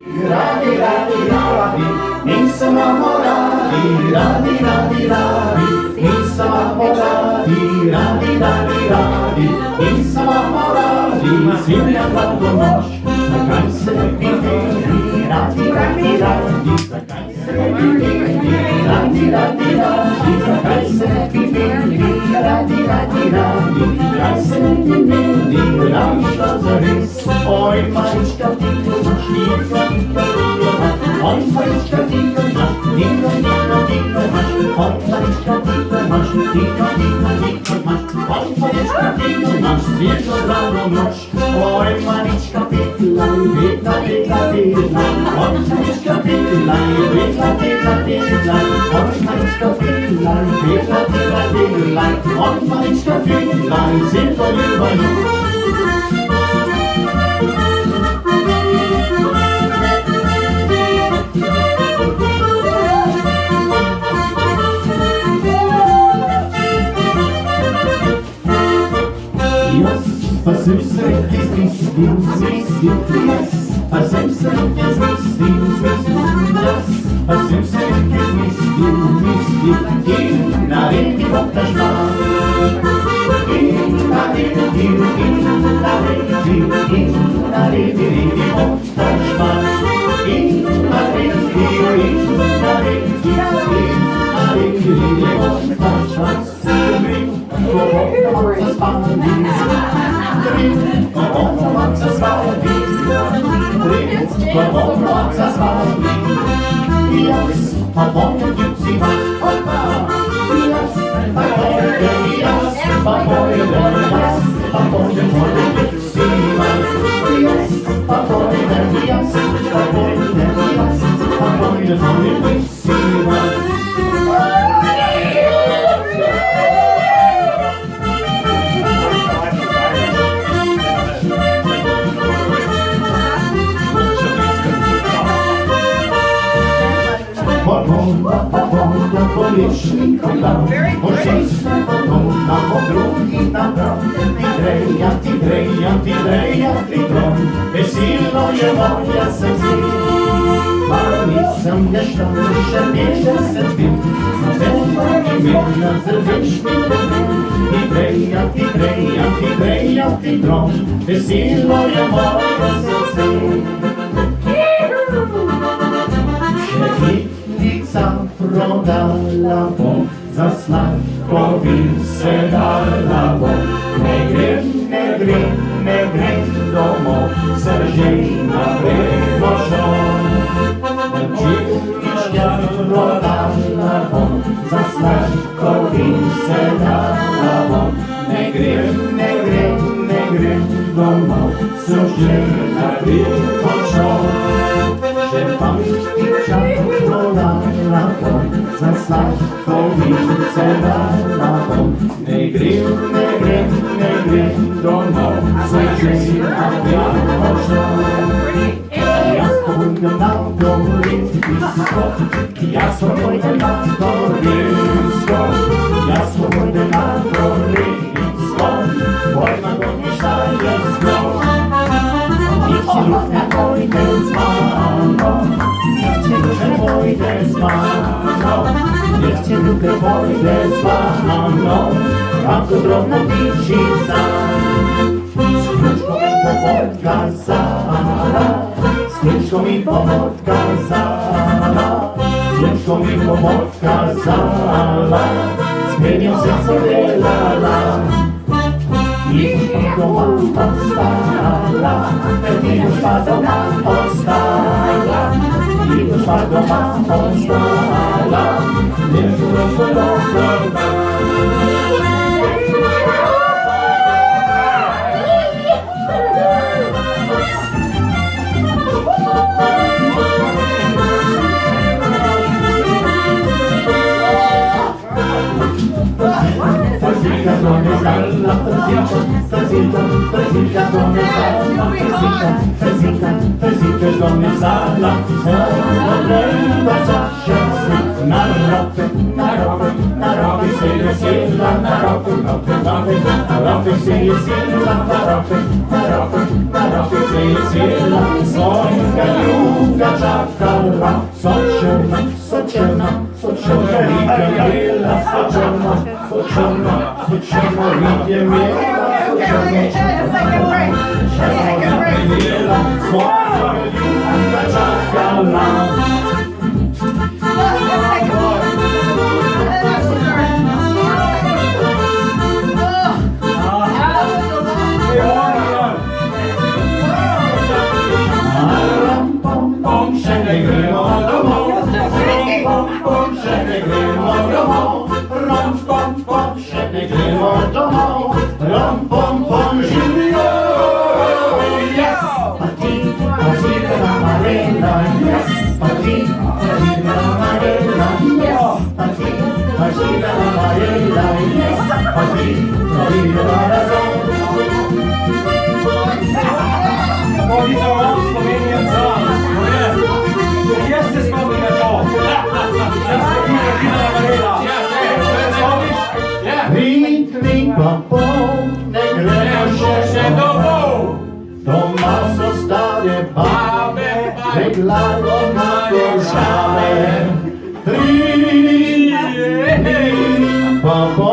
Radi, radi, radi, nisam amoradi, radi, radi, radi, nisam amoradi, radi, radi, radi, nisam amoradi, svinja gladno noć, zakaj se vidi, radi, radi, radi, zakaj se vidi, radi, radi, radi, zakaj se vidi, radi, radi, radi, kaj se vidi, radi, što za res, oj, majčka, ti kumaš, oj, majčka, ti kumaš, dino, dino, dino, maš, oj, majčka, ti kumaš, dino, dino, dino, maš, oj, majčka, ti kumaš, svježo rano noć, oj, majčka, pitlaj, pitla, pitla, pitlaj, oj, majčka, pitlaj, pitla, pitla, pitlaj, oj, majčka, pitlaj, pitla, pitla, pitlaj, oj, majčka, pitlaj, svjetlo ljubavno. Pa sem sretni zmislim, jas, pa sem sretni zmislim, jas, pa sem sretni zmislim, in naredi Bog ta žmal. In naredi Bog ta žmal. In naredi Bog ta žmal. Ko Bog ta spali, ko Bog ta spali, ko Bog ta spali, jas, pa Bog ljubi vas, jas, pa pojde, jas, pa pojde, jas, pa pojde, moj ljubi vas, jas, pa pojde, jas, pa pojde, jas, pa pojde, moj ljubi vas. Policznikom dam, oczyste podobna, bo drugi nabrał. Tidreja, tidreja, tidreja, tidrom, bezsilno je moja srce. Pa nisam nešto više nije se tim, nema imena za večni ljubim. Tidreja, tidreja, tidreja, tidrom, bezsilno je moja srce. Prodala bo, za sladkovi se dala bo. Ne grem, ne grem, ne grem domov, sržena premožom. Čišća prodala bo, za sladkovi se dala bo. Ne grem, ne grem, ne grem domov, sržena premožom. Že pamćića prodala bo, za sladkovice dala bo. Ne grem, ne grem, ne grem domov, sržena premožom. Ja spojdę na Gorińsko, ja spojdę na Gorińsko, ja spojdę na Gorińsko, wojna go nie szaleje zgrom. Niech cię nie pójdę z mamą, niech cię nie pójdę z mamą, niech cię nie pójdę z mamą, jak drobna piwnica. Skrzyneczką mi powodka zala, skrzyneczką mi powodka zala, zmienią serce wylala. I doma postala, i już doma postala, i już doma postala, nie wrócę do domu. Słońska druga Soczona, soczona, soczona, idzie miela, soczona, soczona, soczona, idzie miela, soczona, miela, słodka, jutka, czakala. These are all Slovenian songs. Yes, this moment at all. Ring, ring, papo, ne gremo še domov. Doma so stare babe, reglajo na težave. Ring, ring, papo,